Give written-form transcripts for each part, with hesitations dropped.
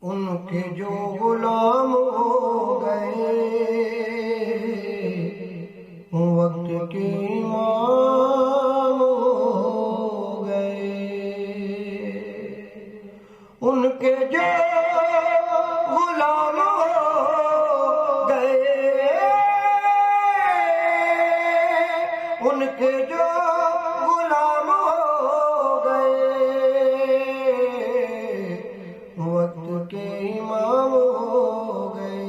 ان کے جو غلام ہو گئے وقت کے امام ہو گئے، ان کے جو غلام ہو گئے، ان کے جو غلام ہو گئے وقت کے امام ہو گئے۔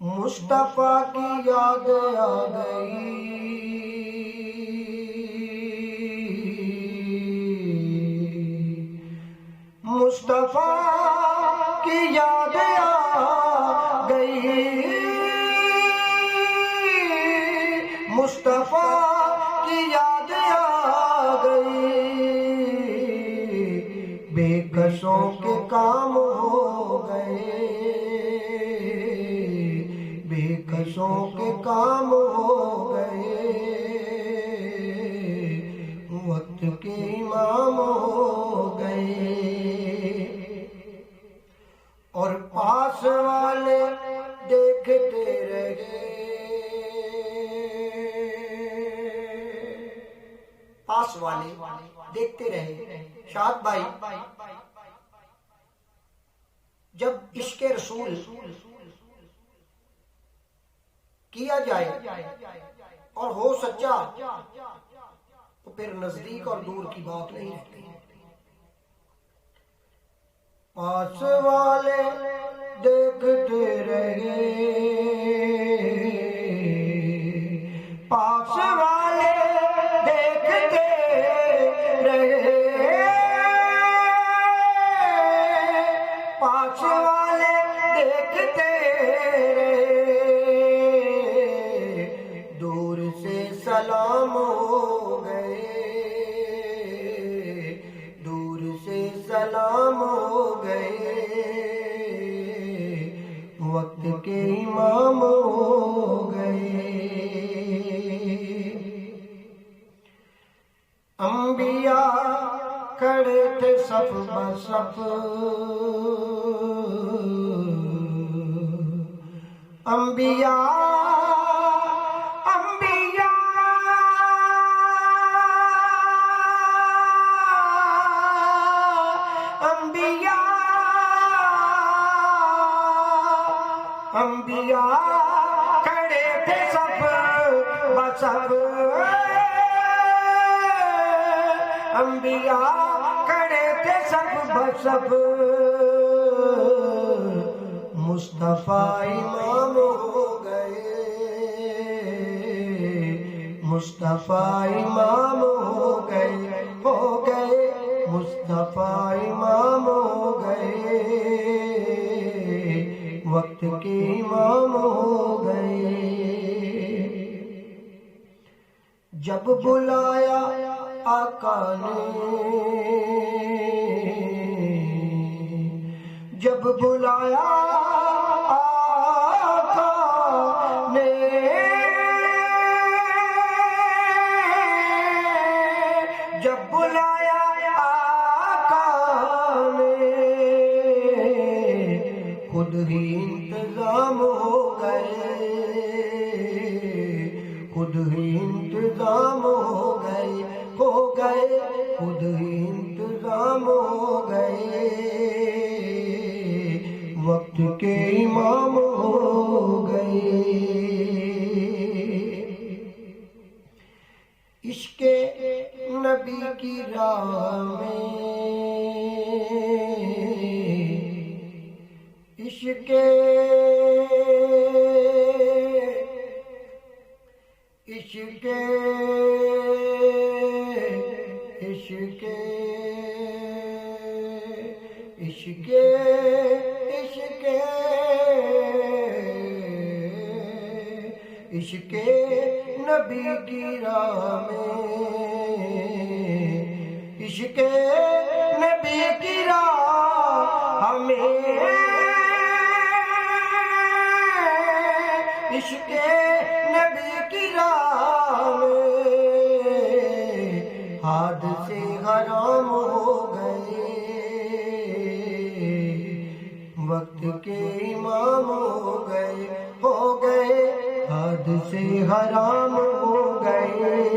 مصطفیٰ کی یاد آ گئی، مصطفیٰ کی یاد آ گئی، مصطفیٰ کی یاد آ گئی، بے کسوں کے کام ہو گئے، بے کسوں کے کام ہو گئے، وقت کے امام ہو گئے۔ اور پاس والے دیکھتے رہے، پاس والے دیکھتے رہے۔ شاد بھائی، جب عشق رسول کیا جائے اور ہو سچا تو پھر نزدیک اور دور کی بات نہیں رہتی۔ پاس والے دیکھتے رہے، پاس والے دیکھتے رہے، پاس والے دیکھتے رہے، دور سے سلام ہو گئے، دور سے سلام ہو گئے، وقت کے امام ہو گئے۔ انبیاء کھڑے تھے صف بصف، انبیاء انبیاء کھڑے تھے صف بصف، انبیاء کھڑے تھے صف بصف، مصطفیٰ امام ہو گئے، مصطفیٰ امام ہو گئے، ہو گئے، مصطفیٰ امام ہو گئے، وقت کے امام ہو گئے۔ جب بلایا آقا نے، جب بلایا آقا نے، جب بلایا آقا نے، خود ہی انتظام ہو گئے، خود ہی انتظام ہو گئے، ہو گئے، خود ہی انتظام ہو گئے، وقت کے امام ہو گئے۔ عشق نبی کی راہ میں، عشق عشق عشق عشق عشق عشق نبی کی راہ میں، عشق نبی کی راہ ہمیں، عشق نبی کی راہ میں حادثے حرام ہو گئے، وقت کے امام ہو گئے حد سے حرام ہو گئے